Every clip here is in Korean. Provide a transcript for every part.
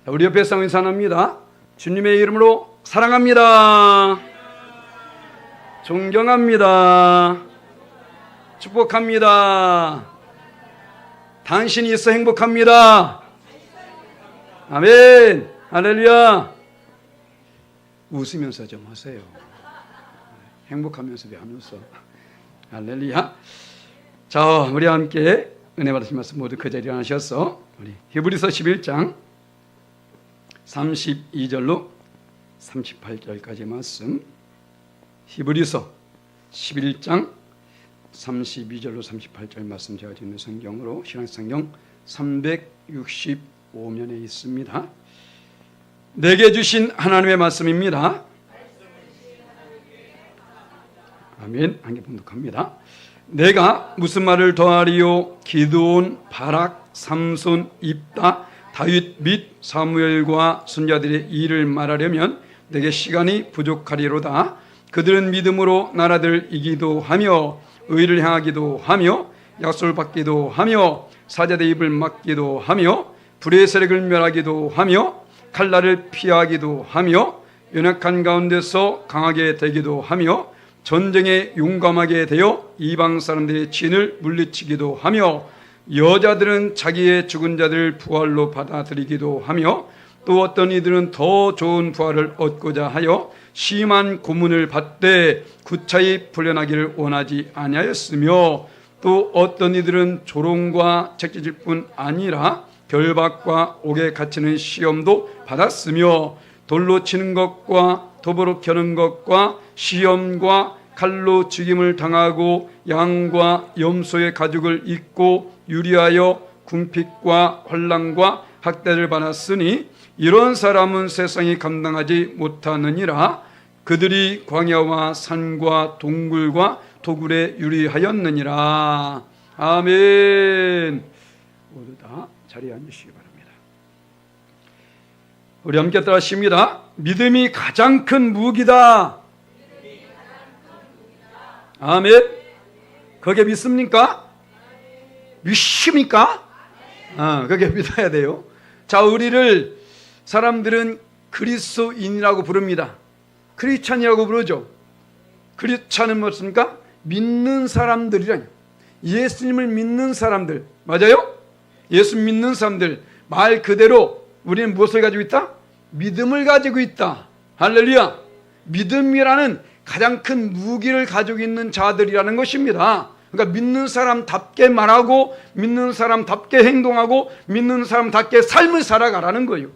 우리 옆에 쌍 인사합니다. 주님의 이름으로 사랑합니다. 존경합니다. 축복합니다. 당신이 있어 행복합니다. 아멘. 할렐루야. 웃으면서 좀 하세요. 행복하면서 왜 안 웃어? 할렐루야. 자, 우리 함께 은혜 받으신 말씀 모두 그 자리에 일어나셔서 우리 히브리서 11장 32절로 38절까지 말씀, 히브리서 11장 32절로 38절 말씀 제가 읽는 성경으로 신약성경 365면에 있습니다. 내게 주신 하나님의 말씀입니다. 아멘. 한개 봉독합니다. 내가 무슨 말을 더하리요? 기드온, 바락, 삼손, 입다, 다윗 및 사무엘과 선자들의 일을 말하려면 내게 시간이 부족하리로다. 그들은 믿음으로 나라들 이기도 하며 의를 향하기도 하며 약속을 받기도 하며 사자의 입을 막기도 하며 불의 세력을 멸하기도 하며 칼날을 피하기도 하며 연약한 가운데서 강하게 되기도 하며 전쟁에 용감하게 되어 이방 사람들의 진을 물리치기도 하며 여자들은 자기의 죽은 자들 부활로 받아들이기도 하며 또 어떤 이들은 더 좋은 부활을 얻고자 하여 심한 고문을 받되 구차히 풀려나기를 원하지 아니하였으며 또 어떤 이들은 조롱과 책짓일 뿐 아니라 결박과 옥에 갇히는 시험도 받았으며 돌로 치는 것과 도보로 켜는 것과 시험과 칼로 죽임을 당하고 양과 염소의 가죽을 입고 유리하여 궁핍과 환난과 학대를 받았으니 이런 사람은 세상이 감당하지 못하느니라. 그들이 광야와 산과 동굴과 도굴에 유리하였느니라. 아멘. 모두 다 자리에 앉으시기 바랍니다. 우리 함께 따라하십니다. 믿음이 가장 큰 무기다. 아멘. 그게 믿습니까? 믿습니까? 그게 믿어야 돼요. 자, 우리를 사람들은 그리스도인이라고 부릅니다. 크리스찬이라고 부르죠. 크리스찬은 무엇입니까? 믿는 사람들이라니. 예수님을 믿는 사람들. 맞아요? 예수 믿는 사람들. 말 그대로 우리는 무엇을 가지고 있다? 믿음을 가지고 있다. 할렐루야. 믿음이라는 가장 큰 무기를 가지고 있는 자들이라는 것입니다. 그러니까 믿는 사람답게 말하고 믿는 사람답게 행동하고 믿는 사람답게 삶을 살아가라는 거예요.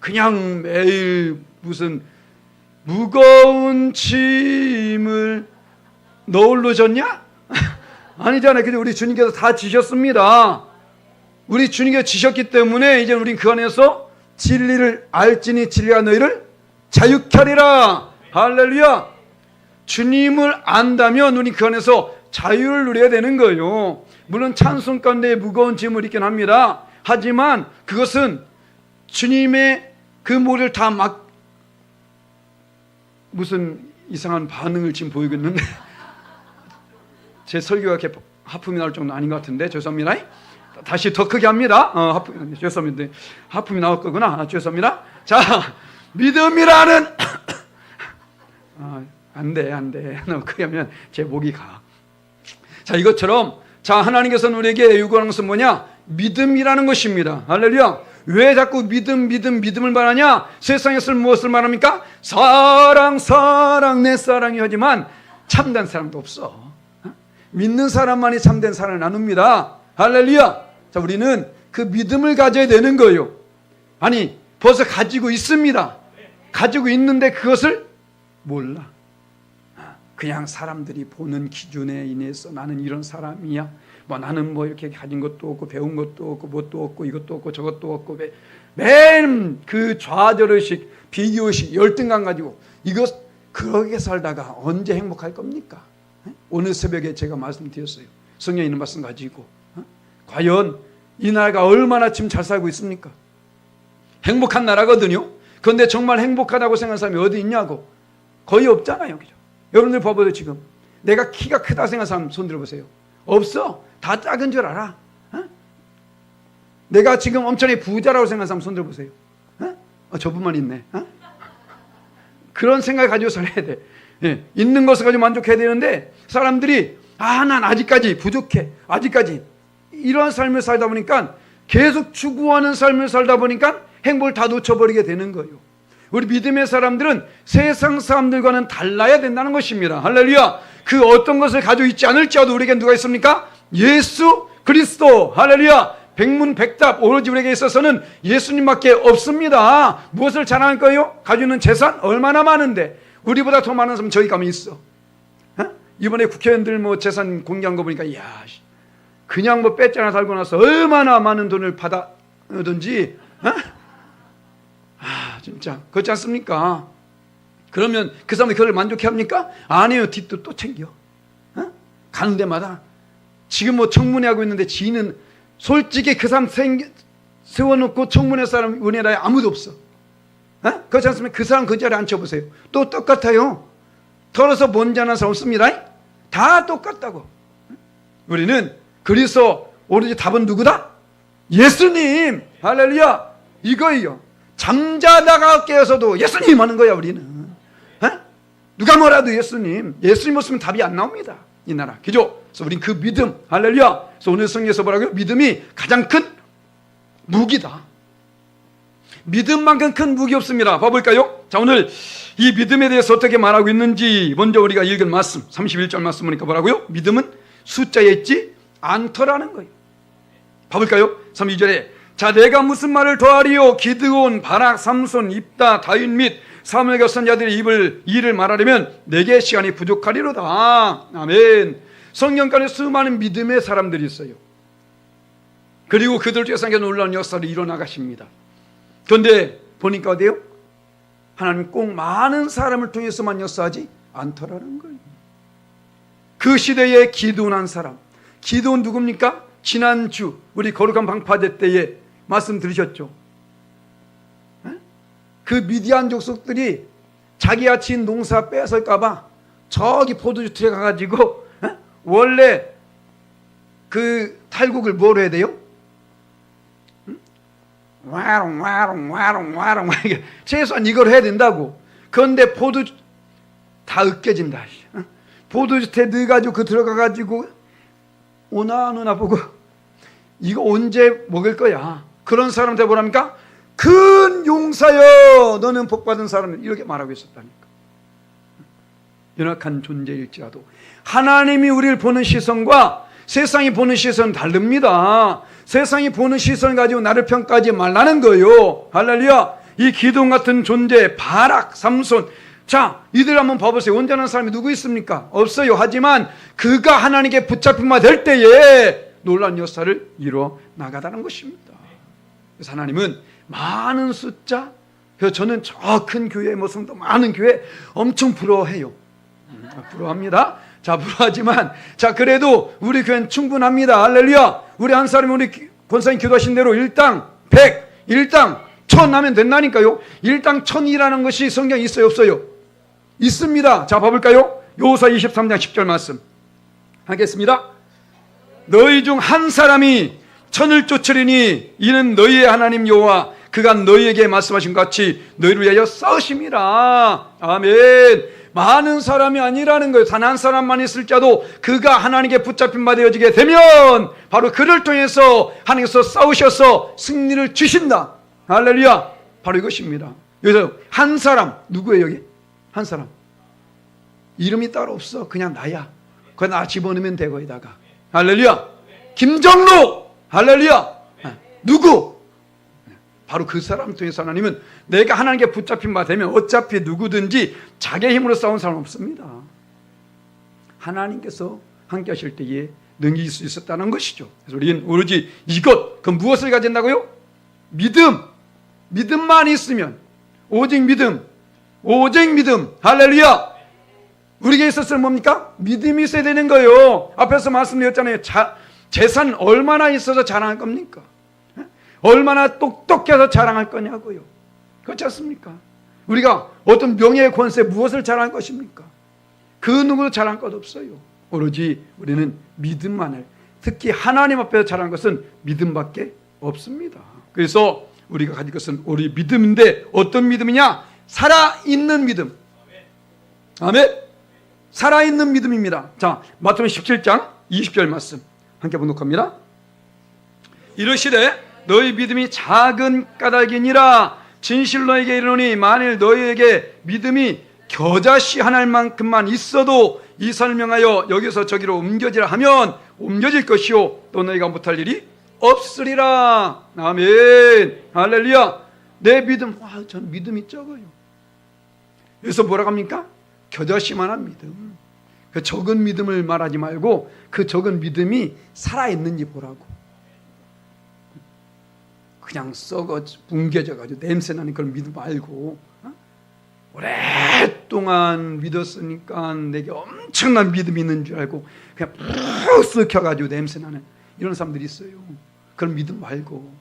그냥 매일 무슨 무거운 짐을 너 홀로 졌냐? 아니잖아요. 근데 우리 주님께서 다 지셨습니다. 우리 주님께서 지셨기 때문에 이제 우린 그 안에서 진리를 알지니 진리가 너희를 자유케 하리라. 할렐루야. 주님을 안다면 우리 그 안에서 자유를 누려야 되는 거예요. 물론 찬송 가운데 무거운 짐을 있긴 합니다. 하지만 그것은 주님의 그 모를 다 막 무슨 이상한 반응을 지금 보이고 있는데 제 설교가 이렇게 하품이 나올 정도는 아닌 것 같은데 죄송합니다. 다시 더 크게 합니다. 죄송합니다. 하품이 나올 거구나. 죄송합니다. 자, 믿음이라는 안 돼. 너무 크게 하면 제 목이 가. 자, 이것처럼 자, 하나님께서는 우리에게 요구하는 것은 뭐냐? 믿음이라는 것입니다. 할렐루야. 왜 자꾸 믿음을 말하냐? 세상에서 무엇을 말합니까? 사랑 내 사랑이 하지만 참된 사랑도 없어. 믿는 사람만이 참된 사랑을 나눕니다. 할렐루야. 자, 우리는 그 믿음을 가져야 되는 거예요. 아니, 벌써 가지고 있습니다. 가지고 있는데 그것을 몰라. 그냥 사람들이 보는 기준에 인해서 나는 이런 사람이야. 나는 이렇게 가진 것도 없고 배운 것도 없고 뭣도 없고 이것도 없고 저것도 없고 매일 그 좌절의식, 비교의식, 열등감 가지고 이것 그렇게 살다가 언제 행복할 겁니까? 오늘 새벽에 제가 말씀드렸어요. 성경에 있는 말씀 가지고 과연 이 나라가 얼마나 지금 잘 살고 있습니까? 행복한 나라거든요. 그런데 정말 행복하다고 생각하는 사람이 어디 있냐고. 거의 없잖아요. 그죠? 여러분들 봐봐요. 지금 내가 키가 크다 생각하는 사람 손 들어보세요. 없어. 다 작은 줄 알아. 내가 지금 엄청나게 부자라고 생각하는 사람 손 들어보세요. 저분만 있네. 그런 생각을 가지고 살아야 돼. 예, 있는 것을 가지고 만족해야 되는데 사람들이 난 아직까지 부족해. 아직까지 이러한 삶을 살다 보니까 계속 추구하는 삶을 살다 보니까 행복을 다 놓쳐버리게 되는 거예요. 우리 믿음의 사람들은 세상 사람들과는 달라야 된다는 것입니다. 할렐루야. 그 어떤 것을 가지고 있지 않을지라도 우리에게 누가 있습니까? 예수 그리스도. 할렐루야. 백문백답. 오로지 우리에게 있어서는 예수님밖에 없습니다. 무엇을 자랑할 거예요? 가지고 있는 재산 얼마나 많은데 우리보다 더 많은 사람 저기 가면 있어. 이번에 국회의원들 재산 공개한 거 보니까 그냥 빼짜나 살고 나서 얼마나 많은 돈을 받아든지 진짜 그렇지 않습니까? 그러면 그 사람이 그걸 만족해 합니까? 아니에요. 뒷도 또 챙겨. 가는 데마다 지금 청문회 하고 있는데 지인은 솔직히 그 사람 세워놓고 청문회 사람 우리나라에 아무도 없어. 그렇지 않습니까? 그 사람 그 자리에 앉혀보세요. 또 똑같아요. 털어서 먼지 하나 사람 없습니다. 다 똑같다고. 우리는 그래서 오로지 답은 누구다? 예수님. 할렐루야. 이거예요. 잠자다가 깨어서도 예수님 하는 거야 우리는. 누가 뭐라도 예수님. 예수님 없으면 답이 안 나옵니다. 이 나라. 그죠? 그래서 우린 그 믿음. 할렐루야. 그래서 오늘 성경에서 뭐라고요? 믿음이 가장 큰 무기다. 믿음만큼 큰 무기 없습니다. 봐볼까요? 자, 오늘 이 믿음에 대해서 어떻게 말하고 있는지 먼저 우리가 읽은 말씀 31절 말씀 보니까 뭐라고요? 믿음은 숫자에 있지 않더라는 거예요. 봐볼까요? 32절에 자 내가 무슨 말을 더하리요? 기드온, 바락, 삼손, 입다, 다윗 및 사무엘과 선지자들의 일을 말하려면 내게 시간이 부족하리로다. 아멘. 성경가에 수많은 믿음의 사람들이 있어요. 그리고 그들 중에서 놀라운 역사를 이뤄나가십니다. 그런데 보니까 어때요? 하나님 꼭 많은 사람을 통해서만 역사하지 않더라는 거예요. 그 시대에 기도한 사람. 기도는 누굽니까? 지난주 우리 거룩한 방파제 때에 말씀 들으셨죠? 그 미디안 족속들이 자기 아친 농사 뺏을까봐 저기 포도주 틀에 가가지고 원래 그 탈곡을 뭐로 해야 돼요? 와롱 최소한 이걸 해야 된다고. 그런데 포도주 다 으깨진다. 포도주 태 넣어가지고 그 들어가가지고 오나 보고 이거 언제 먹을 거야. 그런 사람한테 뭐랍니까? 큰 용사여 너는 복받은 사람 이렇게 말하고 있었다니까. 연약한 존재일지라도 하나님이 우리를 보는 시선과 세상이 보는 시선은 다릅니다. 세상이 보는 시선 가지고 나를 평가하지 말라는 거예요. 할렐루야. 이 기도원 같은 존재 바락, 삼손. 자 이들 한번 봐보세요. 온전한 사람이 누구 있습니까? 없어요. 하지만 그가 하나님께 붙잡힌 바 될 때에 놀라운 역사를 이루어 나가다는 것입니다. 그래서 하나님은 많은 숫자, 그래서 저는 저 큰 교회 성도 많은 교회 엄청 부러워해요. 부러워합니다. 자 부러워하지만 자 그래도 우리 교회는 충분합니다. 할렐루야. 우리 한 사람이 우리 권사님 기도하신 대로 1당 100, 1당 1000 하면 된다니까요. 1당 1000이라는 것이 성경에 있어요 없어요? 있습니다. 자 봐볼까요? 요사 23장 10절 말씀 하겠습니다. 너희 중 한 사람이 1000을 쫓으리니 이는 너희의 하나님 여호와 그가 너희에게 말씀하신 것 같이 너희를 위하여 싸우심이라. 아멘. 많은 사람이 아니라는 거예요. 단 한 사람만 있을지라도 그가 하나님께 붙잡힌 바 되어지게 되면 바로 그를 통해서 하나님께서 싸우셔서 승리를 주신다. 할렐루야. 바로 이것입니다. 여기서 한 사람 누구예요? 여기 한 사람 이름이 따로 없어. 그냥 나야. 그거 나 집어넣으면 돼. 거기다가 할렐루야. 김정로. 할렐루야. 누구? 바로 그 사람 통해서 하나님은 내가 하나님께 붙잡힌 바 되면 어차피 누구든지 자기의 힘으로 싸운 사람 없습니다. 하나님께서 함께 하실 때에 능히 수 있었다는 것이죠. 그래서 우리는 오로지 이것, 그 무엇을 가진다고요? 믿음. 믿음만 있으면 오직 믿음. 오직 믿음. 할렐루야. 우리에게 있었을 뭡니까? 믿음이 있어야 되는 거예요. 앞에서 말씀드렸잖아요. 재산 얼마나 있어서 자랑할 겁니까? 얼마나 똑똑해서 자랑할 거냐고요. 그렇지 않습니까? 우리가 어떤 명예의 권세 무엇을 자랑할 것입니까? 그 누구도 자랑할 것 없어요. 오로지 우리는 믿음만을, 특히 하나님 앞에서 자랑할 것은 믿음밖에 없습니다. 그래서 우리가 가진 것은 우리 믿음인데 어떤 믿음이냐? 살아있는 믿음. 아멘. 살아있는 믿음입니다. 자, 마태복음 17장 20절 말씀 함께 봉독합니다. 이르시되 너희 믿음이 작은 까닭이니라. 진실로 너에게 이르노니 만일 너희에게 믿음이 겨자씨 하나만큼만 있어도 이 설명하여 여기서 저기로 옮겨지라 하면 옮겨질 것이요 또 너희가 못할 일이 없으리라. 아멘. 할렐루야. 내 믿음, 저는 믿음이 적어요. 여기서 뭐라고 합니까? 겨자씨만한 믿음. 그 적은 믿음을 말하지 말고 그 적은 믿음이 살아있는지 보라고. 그냥 썩어 뭉개져가지고 냄새나는 그런 믿음 말고, 오랫동안 믿었으니까 내게 엄청난 믿음이 있는 줄 알고 그냥 푹 썩혀가지고 냄새나는 이런 사람들이 있어요. 그런 믿음 말고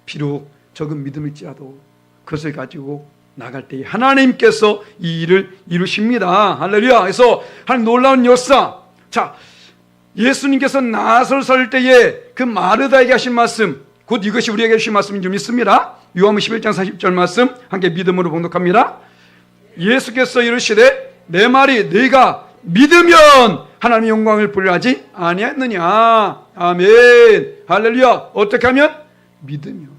비록 적은 믿음일지라도 그것을 가지고 나갈 때 하나님께서 이 일을 이루십니다. 할렐루야. 그래서 한 놀라운 역사. 자, 예수님께서 나설 설 때에 그 마르다에게 하신 말씀, 곧 이것이 우리에게 하신 말씀인 줄 믿습니다. 요한복음 11장 40절 말씀 함께 믿음으로 봉독합니다. 예수께서 이르시되 내 말이 네가 믿으면 하나님의 영광을 보려 하지 아니했느냐. 아멘. 할렐루야. 어떻게 하면? 믿으면.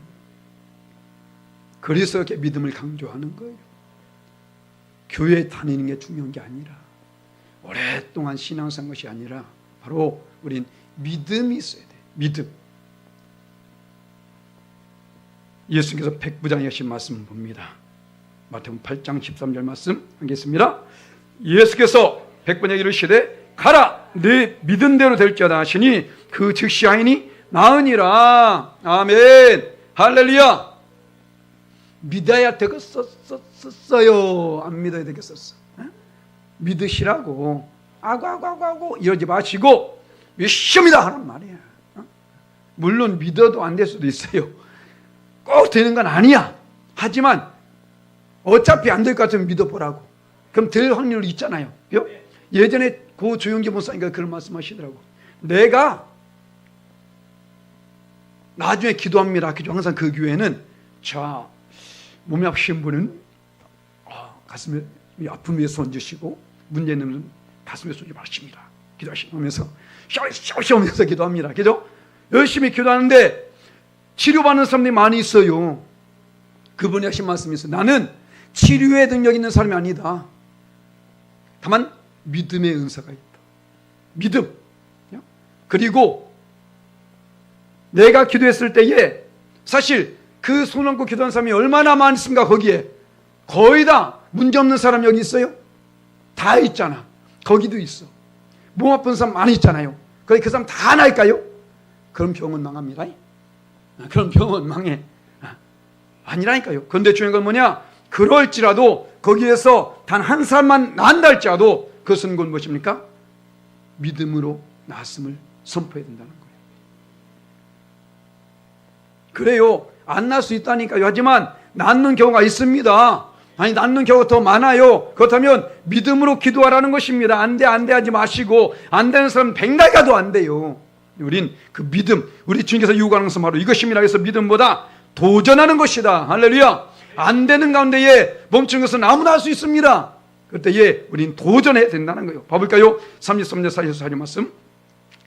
그래서 이렇게 믿음을 강조하는 거예요. 교회 다니는 게 중요한 게 아니라, 오랫동안 신앙생활 것이 아니라 바로 우린 믿음이 있어야 돼. 믿음. 예수님께서 백부장에 하신 말씀을 봅니다. 마태복음 8장 13절 말씀 하겠습니다. 예수께서 백부장에게 이르시되 가라 네 믿은 대로 될지어다 하시니 그 즉시 하이니 나으니라. 아멘. 할렐루야. 믿어야 되겠었어요? 안 믿어야 되겠었어? 믿으시라고 아고 이러지 마시고 믿습니다 하는 말이야. 물론 믿어도 안 될 수도 있어요. 꼭 되는 건 아니야. 하지만 어차피 안 될 것 같으면 믿어보라고. 그럼 될 확률이 있잖아요. 예전에 고 조용기 목사님가 그런 말씀하시더라고. 내가 나중에 기도합니다. 항상 그 교회는 자 몸이 아프신 분은 가슴에 아픔 위에 손 드시고 문제 있는 분은 가슴에 쏘지 마십니다. 기도하시면서 샤오샤오하면서 기도합니다. 그죠? 열심히 기도하는데 치료받는 사람들이 많이 있어요. 그분이 하신 말씀이 있어요. 나는 치료에 능력 있는 사람이 아니다. 다만 믿음의 은사가 있다. 믿음. 그리고 내가 기도했을 때에 사실 그 손 얹고 기도하는 사람이 얼마나 많습니까? 거기에 거의 다 문제없는 사람 여기 있어요? 다 있잖아. 거기도 있어. 몸 아픈 사람 많이 있잖아요. 거기 그 사람 다 나을까요? 그럼 병은 망합니다. 그럼 병은 망해. 아니라니까요. 그런데 중요한 건 뭐냐? 그럴지라도 거기에서 단 한 사람만 난다 할지라도 그것은 곧 무엇입니까? 믿음으로 나았음을 선포해야 된다는 거예요. 그래요. 안 날 수 있다니까요. 하지만 낫는 경우가 있습니다. 아니 낫는 경우가 더 많아요. 그렇다면 믿음으로 기도하라는 것입니다. 안 돼 하지 마시고 안 되는 사람은 백날 가도 안 돼요. 우린 그 믿음, 우리 주님께서 요구하는 것은 바로 이것입니다. 그래서 믿음보다 도전하는 것이다. 할렐루야. 안 되는 가운데에 멈춘 것은 아무나 할 수 있습니다. 그럴 때에 우린 도전해야 된다는 거예요. 봐볼까요? 33절 44절 말씀.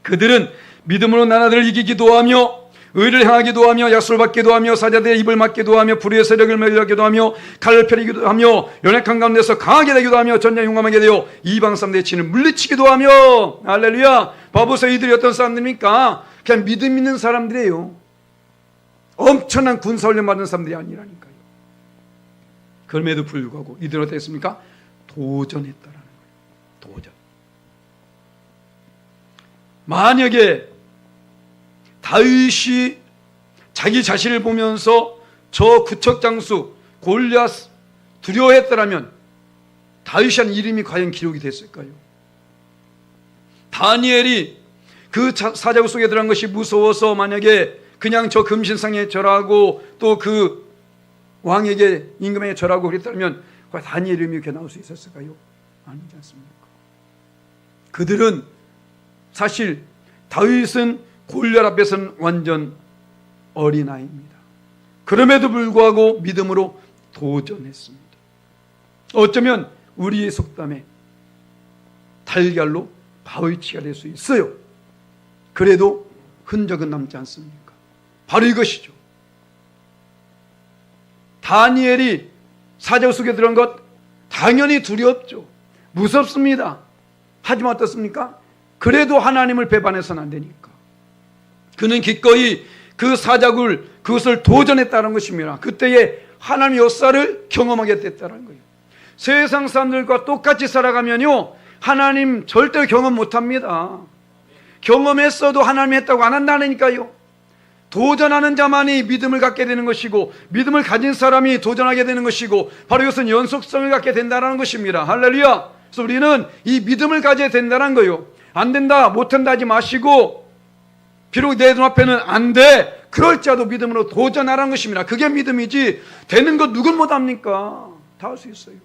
그들은 믿음으로 나라들을 이기기도 하며 의를 향하기도 하며 약속을 받기도 하며 사자들의 입을 막기도 하며 불의의 세력을 멸하기도 하며 칼을 펴리기도 하며 연약한 가운데서 강하게 되기도 하며 전쟁 용감하게 되어 이방 사람들의 진을 물리치기도 하며. 할렐루야. 봐보세요. 이들이 어떤 사람들입니까? 그냥 믿음 있는 사람들이에요. 엄청난 군사훈련 받은 사람들이 아니라니까요. 그럼에도 불구하고 이들은 어땠습니까? 도전했다라는 거예요. 도전. 만약에 다윗이 자기 자신을 보면서 저 구척장수 골리앗 두려워했더라면 다윗이라는 이름이 과연 기록이 됐을까요? 다니엘이 그 사자굴 속에 들어간 것이 무서워서 만약에 그냥 저 금신상에 절하고 또 그 왕에게 임금에게 절하고 그랬다면 다니엘 이름이 이렇게 나올 수 있었을까요? 아니지 않습니까? 그들은 사실 다윗은 골리앗 앞에서는 완전 어린아이입니다. 그럼에도 불구하고 믿음으로 도전했습니다. 어쩌면 우리의 속담에 달걀로 바위치가 될 수 있어요. 그래도 흔적은 남지 않습니까? 바로 이것이죠. 다니엘이 사자 속에 들어간 것 당연히 두렵죠. 무섭습니다. 하지만 어떻습니까? 그래도 하나님을 배반해서는 안 되니까 그는 기꺼이 그 사자굴 그것을 도전했다는 것입니다. 그때에 하나님의 역사를 경험하게 됐다는 거예요. 세상 사람들과 똑같이 살아가면요 하나님 절대 경험 못합니다. 경험했어도 하나님이 했다고 안 한다니까요. 도전하는 자만이 믿음을 갖게 되는 것이고 믿음을 가진 사람이 도전하게 되는 것이고 바로 이것은 연속성을 갖게 된다는 것입니다. 할렐루야. 그래서 우리는 이 믿음을 가져야 된다는 거예요. 안 된다 못한다 하지 마시고 비록 내 눈앞에는 안 돼 그럴지라도 믿음으로 도전하라는 것입니다. 그게 믿음이지 되는 것 누군 못합니까? 다 할 수 있어요.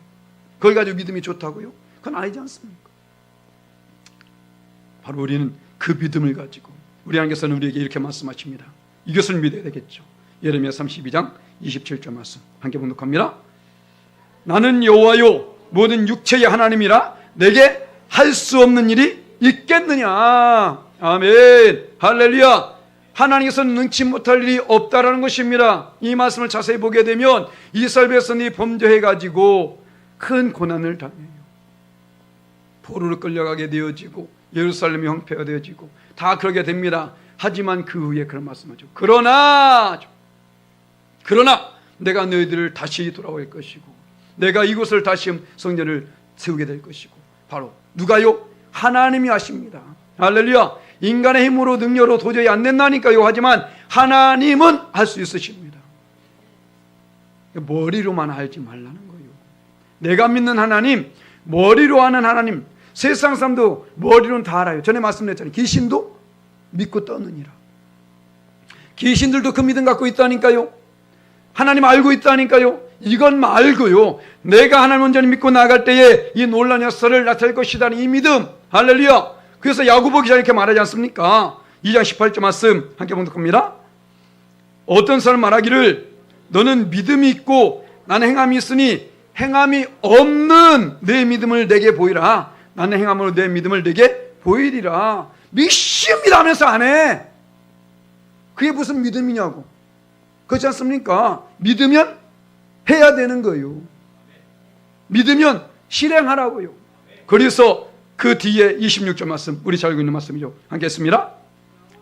그걸 가지고 믿음이 좋다고요? 그건 아니지 않습니까? 바로 우리는 그 믿음을 가지고 우리 하나님께서는 우리에게 이렇게 말씀하십니다. 이것을 믿어야 되겠죠. 예레미야 32장 27절 말씀 함께 봉독합니다. 나는 여호와요 모든 육체의 하나님이라 내게 할 수 없는 일이 있겠느냐. 아멘. 할렐루야. 하나님께서는 능치 못할 일이 없다라는 것입니다. 이 말씀을 자세히 보게 되면 이스라엘 백성이 범죄해가지고 큰 고난을 당해요. 포로로 끌려가게 되어지고 예루살렘이 황폐가 되어지고 다 그러게 됩니다. 하지만 그 후에 그런 말씀하죠. 그러나 내가 너희들을 다시 돌아올 것이고 내가 이곳을 다시 성전을 세우게 될 것이고 바로 누가요? 하나님이 하십니다. 할렐루야. 인간의 힘으로 능력으로 도저히 안 된다니까요. 하지만 하나님은 할 수 있으십니다. 머리로만 알지 말라는 거예요. 내가 믿는 하나님, 머리로 아는 하나님. 세상 사람도 머리로는 다 알아요. 전에 말씀드렸잖아요. 귀신도 믿고 떠느니라. 귀신들도 그 믿음 갖고 있다니까요. 하나님 알고 있다니까요. 이건 말고요. 내가 하나님 온전히 믿고 나아갈 때에 이 놀라운 역사를 나타낼 것이라는 이 믿음. 할렐루야. 그래서 야고보 기자 이렇게 말하지 않습니까? 2장 18절 말씀 함께 봉독합니다. 어떤 사람 말하기를 너는 믿음이 있고 나는 행함이 있으니 행함이 없는 내 믿음을 내게 보이라. 나는 행함으로 내 믿음을 내게 보이리라. 믿습니다 하면서 안 해. 그게 무슨 믿음이냐고. 그렇지 않습니까? 믿으면 해야 되는 거예요. 믿으면 실행하라고요. 그래서 그 뒤에 26절 말씀 우리 잘 알고 있는 말씀이죠. 함께 했습니다.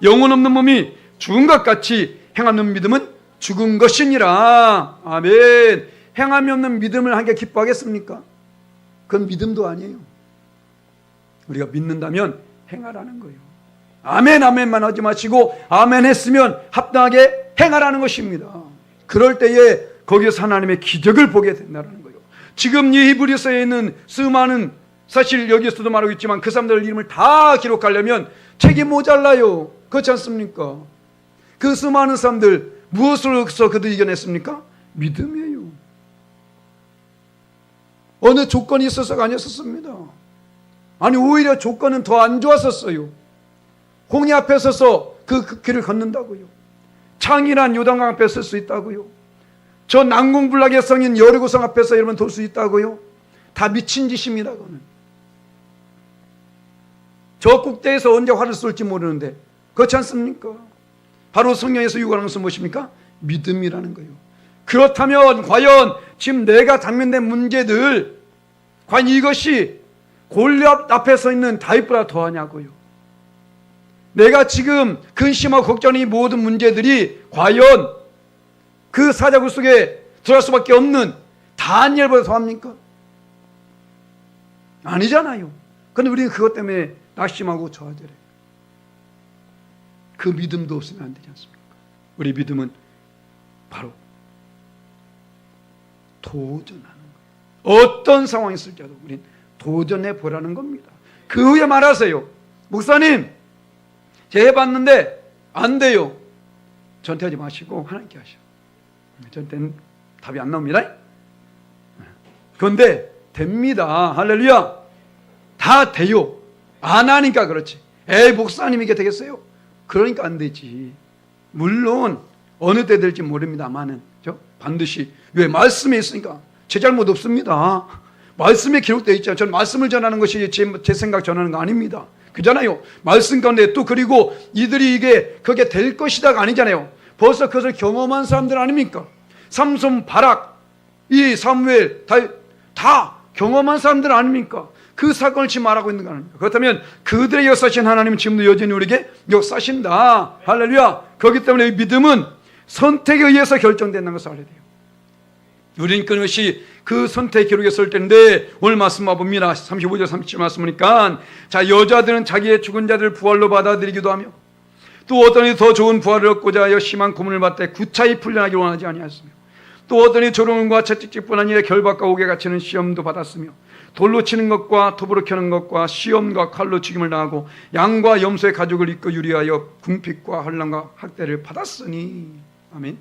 영혼 없는 몸이 죽은 것 같이 행함없는 믿음은 죽은 것이니라. 아멘. 행함이 없는 믿음을 하게 기뻐하겠습니까? 그건 믿음도 아니에요. 우리가 믿는다면 행하라는 거예요. 아멘 아멘만 하지 마시고 아멘 했으면 합당하게 행하라는 것입니다. 그럴 때에 거기서 하나님의 기적을 보게 된다는 거예요. 지금 이 히브리서에 있는 수많은 사실 여기서도 말하고 있지만 그 사람들 이름을 다 기록하려면 책이 모자라요. 그렇지 않습니까? 그 수많은 사람들 무엇으로서 그들이 이겨냈습니까? 믿음이에요. 어느 조건이 있어서가 아니었습니다. 아니 오히려 조건은 더 안 좋았었어요. 홍해 앞에 서서 그 길을 걷는다고요. 창이란 요단강 앞에 설 수 있다고요. 저 난공불락의 성인 여리고성 앞에서 여러분 돌 수 있다고요. 다 미친 짓입니다. 그거는. 저 국대에서 언제 활을 쏠지 모르는데 그렇지 않습니까? 바로 성경에서 요구하는 것은 무엇입니까? 믿음이라는 거예요. 그렇다면 과연 지금 내가 당면된 문제들 과연 이것이 골리앗 앞에 서 있는 다윗보다 더하냐고요. 내가 지금 근심하고 걱정하는 이 모든 문제들이 과연 그 사자굴 속에 들어갈 수밖에 없는 다니엘보다 더합니까? 아니잖아요. 그런데 우리는 그것 때문에 낙심하고 저하되래. 그 믿음도 없으면 안 되지 않습니까? 우리 믿음은 바로 도전하는 거예요. 어떤 상황이 있을지라도 우리는 도전해 보라는 겁니다. 그 후에 말하세요. 목사님, 제가 해봤는데 안 돼요. 저한테 하지 마시고 하나님께 하셔. 저한테는 답이 안 나옵니다. 그런데 됩니다. 할렐루야. 다 돼요. 안 하니까 그렇지. 에이 목사님이게 되겠어요? 그러니까 안 되지. 물론 어느 때 될지 모릅니다만은 반드시, 왜? 말씀에 있으니까 제 잘못 없습니다. 말씀에 기록되어 있잖아요. 저는 말씀을 전하는 것이 제 생각 전하는 거 아닙니다. 그잖아요. 말씀 가운데 또 그리고 이들이 이게 그게 될 것이다가 아니잖아요. 벌써 그것을 경험한 사람들 아닙니까? 삼손, 바락, 이 사무엘 다 경험한 사람들 아닙니까? 그 사건을 지금 말하고 있는 거 아닙니까? 그렇다면 그들의 역사하신 하나님은 지금도 여전히 우리에게 역사하신다. 할렐루야. 그렇기 때문에 이 믿음은 선택에 의해서 결정된다는 것을 알아야 돼요. 우리는 끊임없이 그 선택 기록에 설 때인데, 오늘 말씀 와봅니다. 35절 37절 말씀 보니까, 자, 여자들은 자기의 죽은 자들을 부활로 받아들이기도 하며 또 어떤 이는 더 좋은 부활을 얻고자 하여 심한 고문을 받되 구차히 풀려나기 원하지 아니하였으며 또 어떤 이는 조롱과 채찍질뿐 아니라 결박과 옥에 갇히는 시험도 받았으며 돌로 치는 것과 톱으로 켜는 것과 시험과 칼로 죽임을 당하고 양과 염소의 가죽을 입고 유리하여 궁핍과 환난과 학대를 받았으니. 아멘.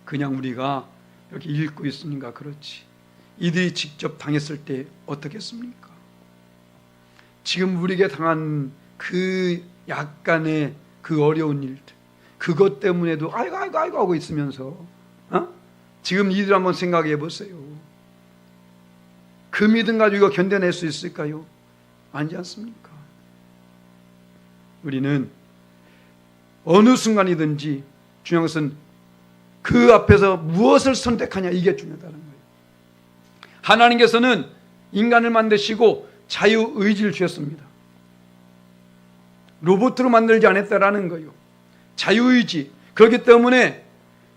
그냥 우리가 이렇게 읽고 있으니까 그렇지, 이들이 직접 당했을 때 어떻겠습니까? 지금 우리에게 당한 그 약간의 그 어려운 일들, 그것 때문에도 아이고 하고 있으면서 지금 이들 한번 생각해 보세요. 그 믿음 가지고 견뎌낼 수 있을까요? 아니지 않습니까? 우리는 어느 순간이든지 중요한 것은 그 앞에서 무엇을 선택하냐, 이게 중요하다는 거예요. 하나님께서는 인간을 만드시고 자유의지를 주셨습니다. 로봇으로 만들지 않았다라는 거예요. 자유의지. 그렇기 때문에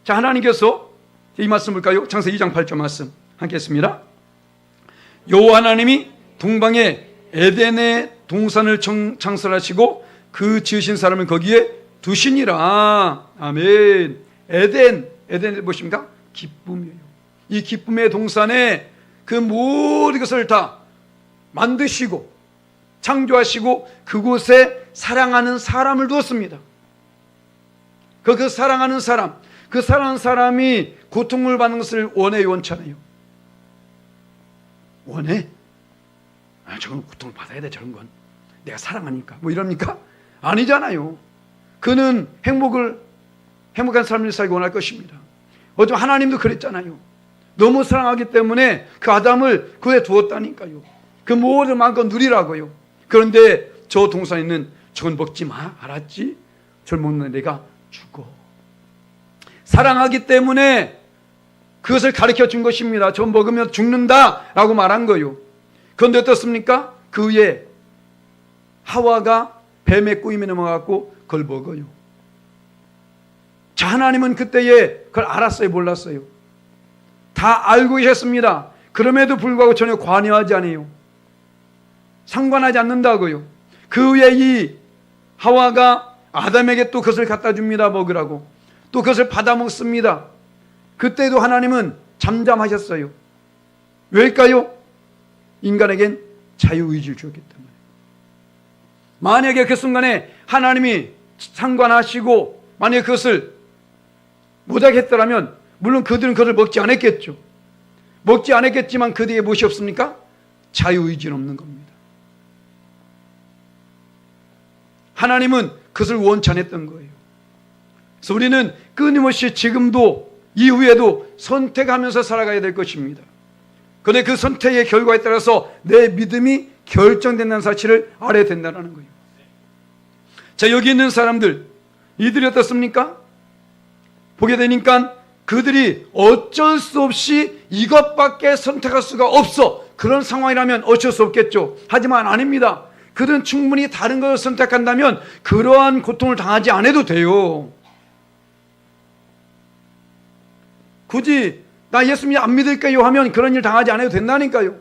자, 하나님께서 이 말씀 볼까요? 창세기 2장 8절 말씀 함께 했습니다. 여호와 하나님이 동방에 에덴의 동산을 창설하시고 그 지으신 사람을 거기에 두시니라. 아멘. 에덴이 무엇입니까? 기쁨이에요. 이 기쁨의 동산에 그 모든 것을 다 만드시고 창조하시고 그곳에 사랑하는 사람을 두었습니다. 그 사랑하는 사람, 그 사랑하는 사람이 고통을 받는 것을 원해요, 원치 않아요? 원해? 저건 고통을 받아야 돼, 저런 건 내가 사랑하니까 뭐 이럽니까? 아니잖아요. 그는 행복한 삶을 살기 원할 것입니다. 어쩌면 하나님도 그랬잖아요. 너무 사랑하기 때문에 그 아담을 그에 두었다니까요. 그 모든 마음껏 누리라고요. 그런데 저 동산에 있는 저건 먹지 마, 알았지? 저걸 먹는 내가 죽어. 사랑하기 때문에 그것을 가르쳐 준 것입니다. 저 먹으면 죽는다라고 말한 거예요. 그런데 어떻습니까? 그 후에 하와가 뱀의 꼬임에 넘어가고 그걸 먹어요. 자, 하나님은 그때에 그걸 알았어요, 몰랐어요? 다 알고 계셨습니다. 그럼에도 불구하고 전혀 관여하지 않아요. 상관하지 않는다고요. 그 후에 이 하와가 아담에게 또 그것을 갖다 줍니다, 먹으라고. 또 그것을 받아 먹습니다. 그때도 하나님은 잠잠하셨어요. 왜일까요? 인간에겐 자유의지를 주었기 때문에. 만약에 그 순간에 하나님이 상관하시고 만약에 그것을 못하게 했더라면 물론 그들은 그것을 먹지 않았겠죠. 먹지 않았겠지만 그들에게 무엇이 없습니까? 자유의지는 없는 겁니다. 하나님은 그것을 원치 않았던 거예요. 그래서 우리는 끊임없이 지금도 이후에도 선택하면서 살아가야 될 것입니다. 그런데 그 선택의 결과에 따라서 내 믿음이 결정된다는 사실을 알아야 된다는 거예요. 자, 여기 있는 사람들, 이들이 어떻습니까? 보게 되니까 그들이 어쩔 수 없이 이것밖에 선택할 수가 없어. 그런 상황이라면 어쩔 수 없겠죠. 하지만 아닙니다. 그들은 충분히 다른 것을 선택한다면 그러한 고통을 당하지 않아도 돼요. 굳이 나 예수님 안 믿을게요 하면 그런 일 당하지 않아도 된다니까요.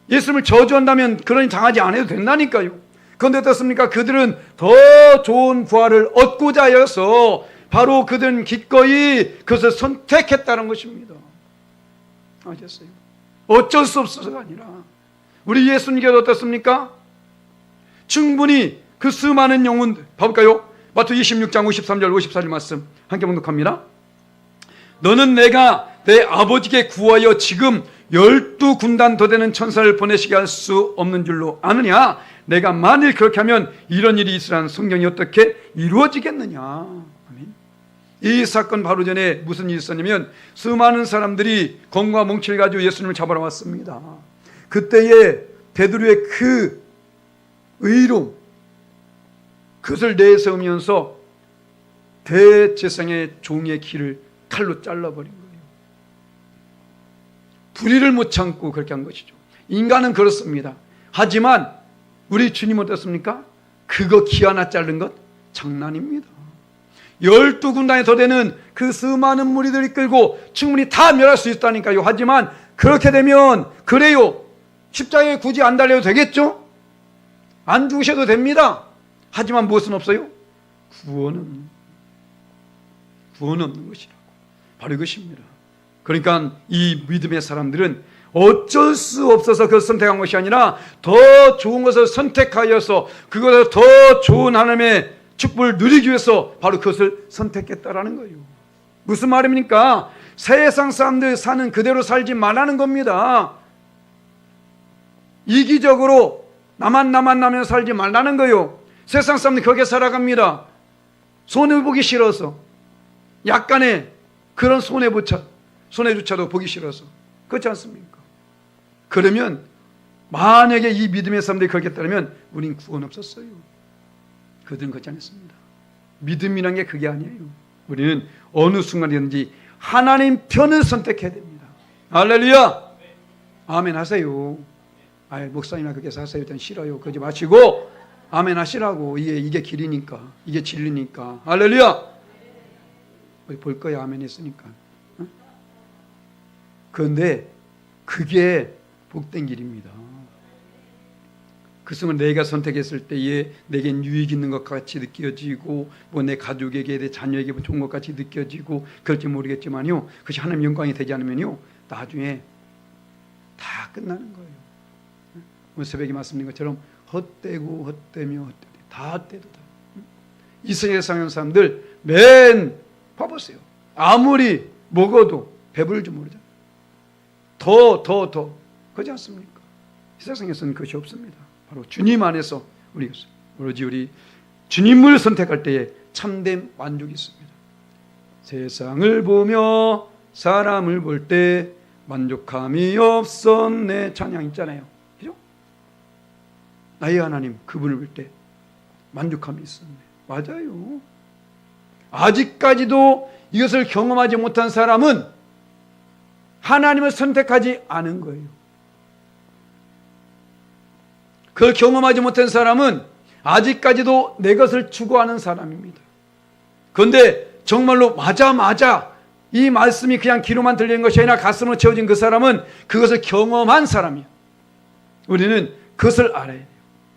예수님을 저주한다면 그런 일 당하지 않아도 된다니까요. 그런데 어떻습니까? 그들은 더 좋은 부활을 얻고자 하여서 바로 그들은 기꺼이 그것을 선택했다는 것입니다. 아셨어요? 어쩔 수 없어서가 아니라 우리 예수님께서 어떻습니까? 충분히 그 수많은 영혼들 봐볼까요? 마태복음 26장 53절 54절 말씀 함께 봉독합니다. 너는 내가 내 아버지께 구하여 지금 12군단 더 되는 천사를 보내시게 할 수 없는 줄로 아느냐? 내가 만일 그렇게 하면 이런 일이 있으란 성경이 어떻게 이루어지겠느냐? 아멘. 이 사건 바로 전에 무슨 일이 있었냐면 수많은 사람들이 검과 몽치를 가지고 예수님을 잡아러 왔습니다. 그때에 베드로의 그 의로움, 그것을 내세우면서 대제사장의 종의 귀를 칼로 잘라버린 거예요. 불의를 못 참고 그렇게 한 것이죠. 인간은 그렇습니다. 하지만 우리 주님 어떻습니까? 그거 귀 하나 자른 것 장난입니다. 12군단에 더 되는 그 수많은 무리들이 끌고 충분히 다 멸할 수 있다니까요. 하지만 그렇게 되면 그래요, 십자가에 굳이 안 달려도 되겠죠? 안 죽으셔도 됩니다. 하지만 무엇은 없어요? 구원은 없는 것이라고. 바로 이것입니다. 그러니까 이 믿음의 사람들은 어쩔 수 없어서 그것을 선택한 것이 아니라 더 좋은 것을 선택하여서 그것을 더 좋은 하나님의 축복을 누리기 위해서 바로 그것을 선택했다라는 거예요. 무슨 말입니까? 세상 사람들 사는 그대로 살지 말라는 겁니다. 이기적으로 나만 살지 말라는 거예요. 세상 사람들 거기에 살아갑니다. 손해보기 싫어서, 약간의 그런 손해조차도 보기 싫어서. 그렇지 않습니까? 그러면 만약에 이 믿음의 사람들이 그렇게 따르면 우린 구원 없었어요. 그들은 그렇지 않습니다. 믿음이란 게 그게 아니에요. 우리는 어느 순간이든지 하나님 편을 선택해야 됩니다. 할렐루야! 아멘 하세요. 목사님이나 그렇게 사세요. 일단 싫어요. 그러지 마시고 아멘 하시라고. 이게 길이니까, 이게 진리니까. 할렐루야! 볼 거야. 아멘 했으니까. 그런데 그게 복된 길입니다. 그 순간 내가 선택했을 때에 내겐 유익 있는 것 같이 느껴지고 뭐 내 가족에게, 내 자녀에게 좋은 것 같이 느껴지고 그럴지 모르겠지만요, 그것이 하나님 영광이 되지 않으면요 나중에 다 끝나는 거예요. 오늘 새벽에 말씀드린 것처럼 헛되고 다 헛되도다. 이 세상에 사람들 봐보세요. 아무리 먹어도 배부를지 모르잖아요. 더 그렇지 않습니까? 이 세상에서는 그것이 없습니다. 바로 주님 안에서 오로지 우리 주님을 선택할 때에 참된 만족이 있습니다. 세상을 보며 사람을 볼 때 만족함이 없었네 찬양 있잖아요. 그죠? 나의 하나님 그분을 볼 때 만족함이 있었네. 맞아요. 아직까지도 이것을 경험하지 못한 사람은 하나님을 선택하지 않은 거예요. 그걸 경험하지 못한 사람은 아직까지도 내 것을 추구하는 사람입니다. 그런데 정말로 맞아 이 말씀이 그냥 귀로만 들리는 것이 아니라 가슴으로 채워진 그 사람은 그것을 경험한 사람이에요. 우리는 그것을 알아야 돼요.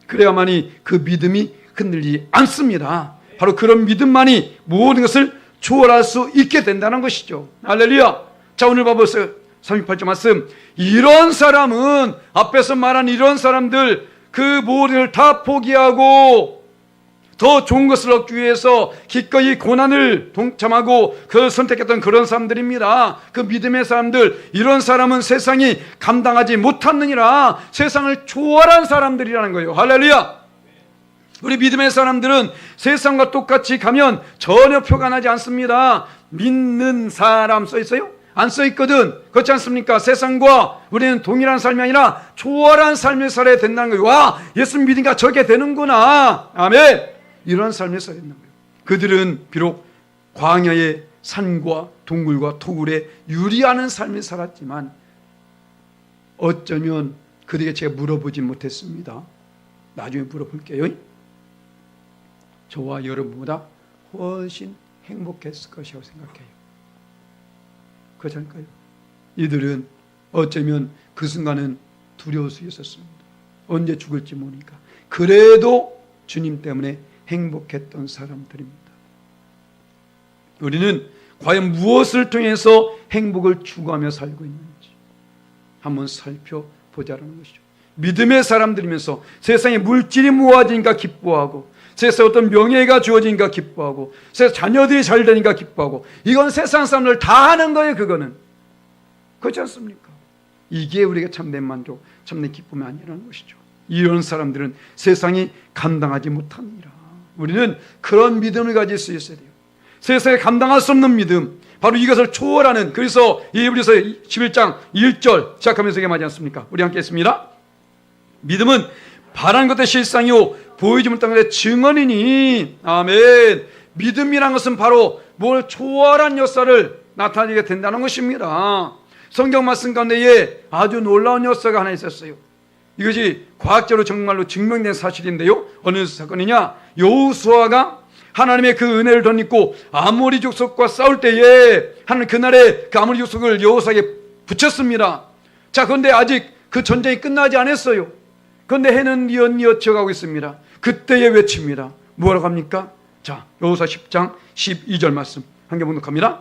그래야만이 그 믿음이 흔들리지 않습니다. 바로 그런 믿음만이 모든 것을 초월할 수 있게 된다는 것이죠. 할렐루야. 자, 오늘 봐보세요. 38절 말씀. 이런 사람은, 앞에서 말한 이런 사람들, 그 모든 걸 다 포기하고 더 좋은 것을 얻기 위해서 기꺼이 고난을 동참하고 그걸 선택했던 그런 사람들입니다. 그 믿음의 사람들, 이런 사람은 세상이 감당하지 못하느니라. 세상을 초월한 사람들이라는 거예요. 할렐루야. 우리 믿음의 사람들은 세상과 똑같이 가면 전혀 표가 나지 않습니다. 믿는 사람 써 있어요? 안 써 있거든. 그렇지 않습니까? 세상과 우리는 동일한 삶이 아니라 초월한 삶을 살아야 된다는 거예요. 와, 예수 믿으니까 저게 되는구나. 아멘. 이런 삶을 살아야 된다는 거예요. 그들은 비록 광야의 산과 동굴과 토굴에 유리하는 삶을 살았지만 어쩌면 그들에게 제가 물어보지 못했습니다. 나중에 물어볼게요. 저와 여러분보다 훨씬 행복했을 것이라고 생각해요. 그렇지 않을까요? 이들은 어쩌면 그 순간은 두려울 수 있었습니다. 언제 죽을지 모르니까. 그래도 주님 때문에 행복했던 사람들입니다. 우리는 과연 무엇을 통해서 행복을 추구하며 살고 있는지 한번 살펴보자라는 것이죠. 믿음의 사람들이면서 세상에 물질이 모아지니까 기뻐하고, 세상에 어떤 명예가 주어지니까 기뻐하고, 세상 자녀들이 잘 되니까 기뻐하고, 이건 세상 사람들 다 하는 거예요. 그거는 그렇지 않습니까? 이게 우리가 참된 만족, 참된 기쁨이 아니라는 것이죠. 이런 사람들은 세상이 감당하지 못합니다. 우리는 그런 믿음을 가질 수 있어야 돼요. 세상에 감당할 수 없는 믿음, 바로 이것을 초월하는, 그래서 히브리서 11장 1절 시작하면서 이게 맞지 않습니까? 우리 함께 했습니다. 믿음은 바라는 것의 실상이요 보이지 못하는 것의 증언이니. 아멘. 믿음이란 것은 바로 뭘 초월한 역사를 나타내게 된다는 것입니다. 성경 말씀 가운데에 아주 놀라운 역사가 하나 있었어요. 이것이 과학적으로 정말로 증명된 사실인데요. 어느 사건이냐? 여호수아가 하나님의 그 은혜를 덧입고 아모리 족속과 싸울 때에 하나님 그날에 그 아모리 족속을 여호수아에게 붙였습니다. 자, 그런데 아직 그 전쟁이 끝나지 않았어요. 그런데 해는 뉘엿뉘엿 가고 있습니다. 그때에 외칩니다. 뭐라고 합니까? 자, 여호수아 10장 12절 말씀 함께 봉독합니다.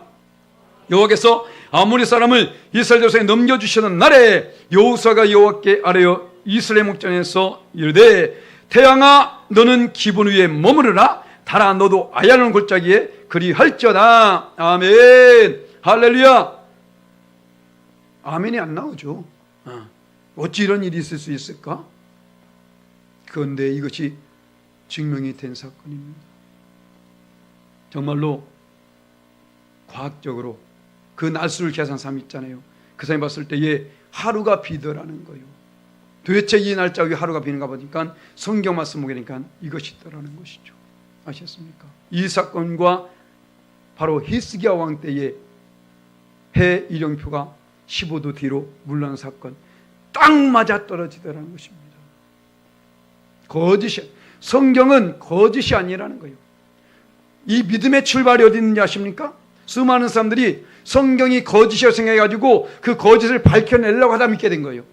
여호와께서 아모리 사람을 이스라엘 족속에 넘겨주시는 날에 여호수아가 여호와께 아뢰어 이스라엘 목전에서 이르되 태양아 너는 기분 위에 머무르라 달아 너도 아얄론 골짜기에 그리할지어다. 아멘. 할렐루야. 아멘이 안 나오죠. 어찌 이런 일이 있을 수 있을까? 그런데 이것이 증명이 된 사건입니다. 정말로 과학적으로 그 날수를 계산한 사람이 있잖아요. 그 사람이 봤을 때에 하루가 비더라는 거예요. 도대체 이 날짜 왜 하루가 비는가 보니까 성경 말씀 보니까 이것이 있더라는 것이죠. 아셨습니까? 이 사건과 바로 히스기야 왕 때의 해 일령표가 15도 뒤로 물러난 사건 딱 맞아 떨어지더라는 것입니다. 거짓이, 성경은 거짓이 아니라는 거예요. 이 믿음의 출발이 어디 있는지 아십니까? 수많은 사람들이 성경이 거짓이라고 생각해가지고 그 거짓을 밝혀내려고 하다 믿게 된 거예요.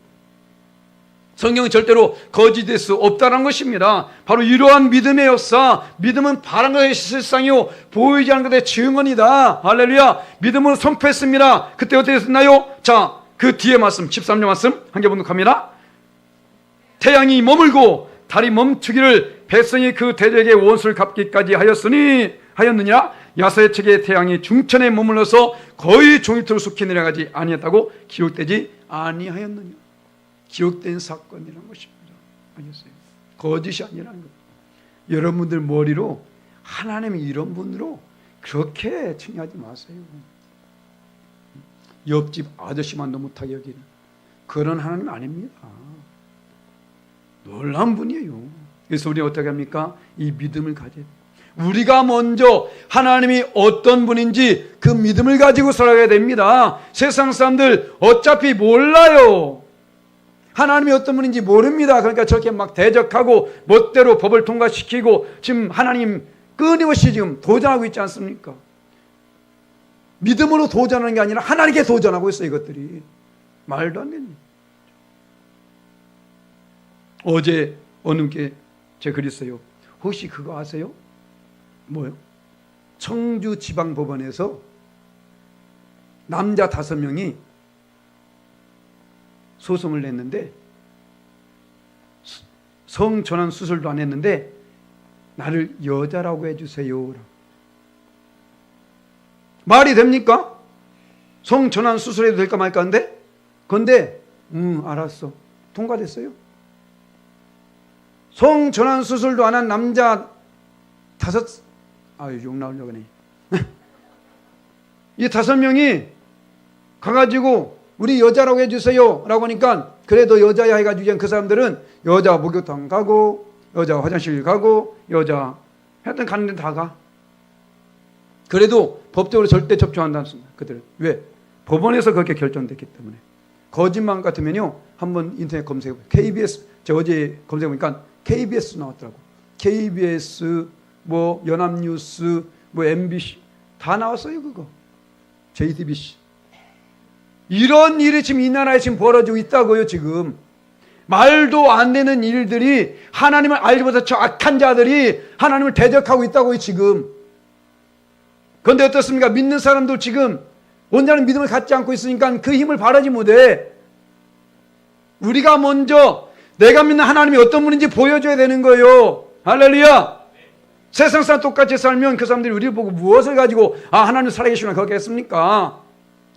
성경은 절대로 거짓될 수 없다는 것입니다. 바로 이러한 믿음의 역사, 믿음은 바른 것의 실상이요 보이지 않는 것의 증언이다. 할렐루야. 믿음으로 선포했습니다. 그때 어떻게 됐나요? 자, 그 뒤에 말씀 13절 말씀 한 개 봉독합니다. 태양이 머물고 달이 멈추기를 백성이 그 대적의 원수를 갚기까지 하였느냐? 야사의 책에 태양이 중천에 머물러서 거의 종이토록 속히 내려가지 아니했다고 기록되지 아니하였느냐? 기록된 사건이라는 것입니다. 아니었어요. 거짓이 아니라는 것. 여러분들 머리로 하나님이 이런 분으로 그렇게 칭하지 마세요. 옆집 아저씨만도 못하게 여기는 그런 하나님 아닙니다. 놀라운 분이에요. 그래서 우리 어떻게 합니까? 이 믿음을 가져야 돼요. 우리가 먼저 하나님이 어떤 분인지 그 믿음을 가지고 살아가야 됩니다. 세상 사람들 어차피 몰라요. 하나님이 어떤 분인지 모릅니다. 그러니까 저렇게 막 대적하고 멋대로 법을 통과시키고 지금 하나님 끊임없이 지금 도전하고 있지 않습니까? 믿음으로 도전하는 게 아니라 하나님께 도전하고 있어요. 이것들이 말도 안 됩니다. 어제 어느 게 제가 그랬어요. 혹시 그거 아세요? 뭐요? 청주지방법원에서 남자 5명이 소송을 냈는데 성전환 수술도 안 했는데 나를 여자라고 해주세요. 말이 됩니까? 성전환 수술해도 될까 말까 하는데 근데 알았어. 통과됐어요. 성전환 수술도 안 한 남자 5, 욕 나오려고 하네. 이 5명이 가가지고 우리 여자라고 해주세요 라고 하니까 그래도 여자야 해가지고 그 사람들은 여자 목욕탕 가고 여자 화장실 가고 여자 하여튼 가는 데 다 가. 그래도 법적으로 절대 접촉한다는 겁니다. 그들은. 왜? 법원에서 그렇게 결정됐기 때문에. 거짓말 같으면요 한번 인터넷 검색해보세요. KBS 제가 어제 검색해보니까 KBS 나왔더라고. KBS 뭐 연합뉴스 뭐 MBC 다 나왔어요. 그거 JTBC. 이런 일이 지금 이 나라에 지금 벌어지고 있다고요. 지금 말도 안 되는 일들이 하나님을 알지 못한 저 악한 자들이 하나님을 대적하고 있다고요. 지금. 그런데 어떻습니까? 믿는 사람도 지금 온전한 믿음을 갖지 않고 있으니까 그 힘을 발하지 못해. 우리가 먼저 내가 믿는 하나님이 어떤 분인지 보여줘야 되는 거예요. 할렐루야. 세상 사람 똑같이 살면 그 사람들이 우리를 보고 무엇을 가지고 하나님 살아계시구나 그러겠습니까?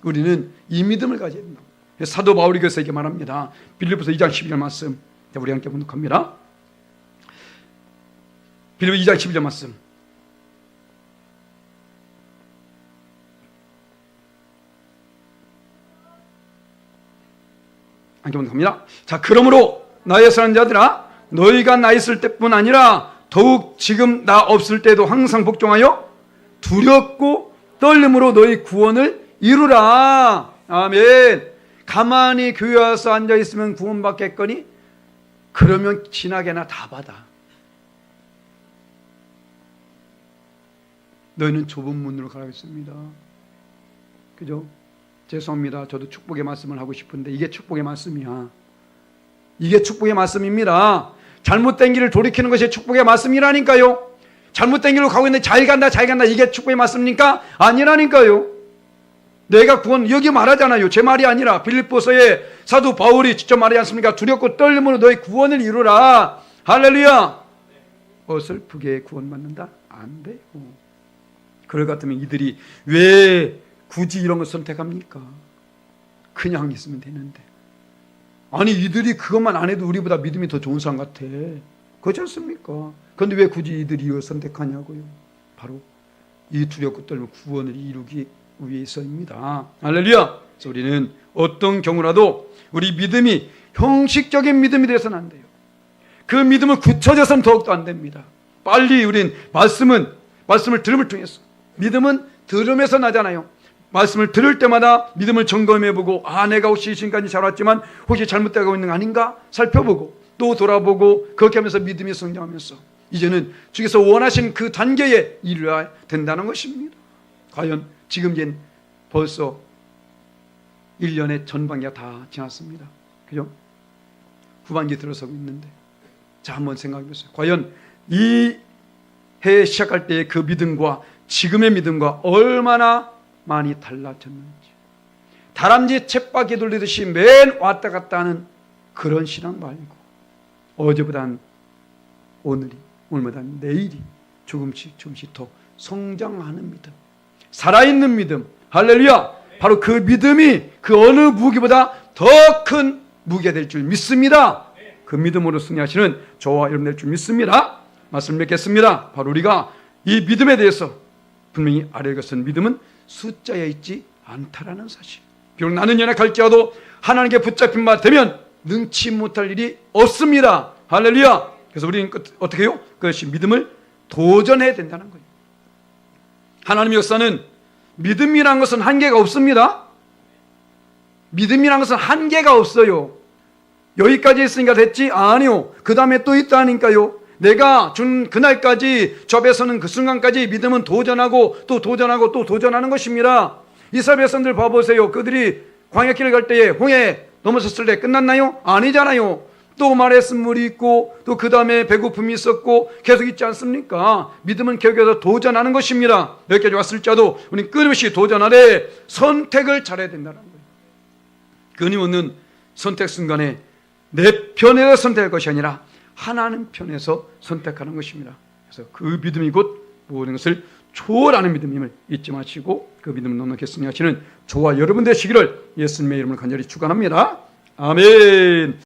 우리는 이 믿음을 가져야 된다. 사도 바울이 그래서 이렇게 말합니다. 빌립보서 2장 12절 말씀 우리 함께 봉독합니다. 빌립보 2장 12절 말씀 함께 보도록 합니다. 자, 그러므로 나의 사랑하는 자들아, 너희가 나 있을 때뿐 아니라 더욱 지금 나 없을 때도 항상 복종하여 두렵고 떨림으로 너희 구원을 이루라. 아멘. 가만히 교회 와서 앉아있으면 구원받겠거니? 그러면 지나게나 다 받아. 너희는 좁은 문으로 가라고 했습니다. 그죠? 죄송합니다. 저도 축복의 말씀을 하고 싶은데 이게 축복의 말씀이야. 이게 축복의 말씀입니다. 잘못된 길을 돌이키는 것이 축복의 말씀이라니까요. 잘못된 길로 가고 있는데 잘 간다 이게 축복의 말씀입니까? 아니라니까요. 내가 구원, 여기 말하잖아요. 제 말이 아니라 빌립보서의 사도 바울이 직접 말하지 않습니까? 두렵고 떨림으로 너희 구원을 이루라. 할렐루야. 어설프게 구원받는다? 안 돼요. 그럴 것 같으면 이들이 왜 굳이 이런 걸 선택합니까? 그냥 있으면 되는데. 아니, 이들이 그것만 안 해도 우리보다 믿음이 더 좋은 사람 같아. 그렇지 않습니까? 그런데 왜 굳이 이들이 이걸 선택하냐고요? 바로 이 두렵고 떨면 구원을 이루기 위해서입니다. 할렐루야. 그래서 우리는 어떤 경우라도 우리 믿음이 형식적인 믿음이 되어서는 안 돼요. 그 믿음은 굳혀져서는 더욱더 안 됩니다. 빨리 우린 말씀을 들음을 통해서, 믿음은 들음에서 나잖아요. 말씀을 들을 때마다 믿음을 점검해보고, 내가 혹시 지금까지 잘 왔지만 혹시 잘못되고 있는 거 아닌가 살펴보고 또 돌아보고, 그렇게 하면서 믿음이 성장하면서 이제는 주께서 원하신 그 단계에 이르러야 된다는 것입니다. 과연 지금 이제 벌써 1년의 전반기가 다 지났습니다. 그죠? 후반기에 들어서고 있는데, 자, 한번 생각해 보세요. 과연 이 해 시작할 때의 그 믿음과 지금의 믿음과 얼마나 많이 달라졌는지. 다람쥐 쳇바퀴 돌리듯이 맨 왔다 갔다 하는 그런 신앙 말고, 어제보단 오늘이, 오늘보단 내일이 조금씩 더 성장하는 믿음, 살아있는 믿음. 할렐루야. 바로 그 믿음이 그 어느 무기보다 더 큰 무기가 될 줄 믿습니다. 그 믿음으로 승리하시는 저와 여러분 될 줄 믿습니다. 말씀 맺겠습니다. 바로 우리가 이 믿음에 대해서 분명히 알아야 할 것은, 믿음은 숫자에 있지 않다라는 사실. 비록 나는 연약할지라도 하나님께 붙잡힌 바 되면 능치 못할 일이 없습니다. 할렐루야. 그래서 우리는 어떻게 해요? 그것이 믿음을 도전해야 된다는 거예요. 하나님의 역사는, 믿음이란 것은 한계가 없습니다. 믿음이란 것은 한계가 없어요. 여기까지 했으니까 됐지? 아니요. 그 다음에 또 있다니까요. 내가 준 그날까지, 저 앞에 서는 그 순간까지 믿음은 도전하고 또 도전하고 또 도전하는 것입니다. 이스라엘 백성들 봐보세요. 그들이 광야길을 갈 때에 홍해 넘어섰을 때 끝났나요? 아니잖아요. 또 마르스 물이 있고 또 그 다음에 배고픔이 있었고 계속 있지 않습니까? 믿음은 계속해서 도전하는 것입니다. 여기까지 왔을지라도 우리는 끊임없이 도전하되 선택을 잘해야 된다는 거예요. 끊임없는 선택 순간에 내 편에서 선택할 것이 아니라 하나님 편에서 선택하는 것입니다. 그래서 그 믿음이 곧 모든 것을 초월하는 믿음임을 잊지 마시고 그 믿음을 넉넉히 승리하시는 저와 여러분 되시기를 예수님의 이름으로 간절히 축원합니다. 아멘.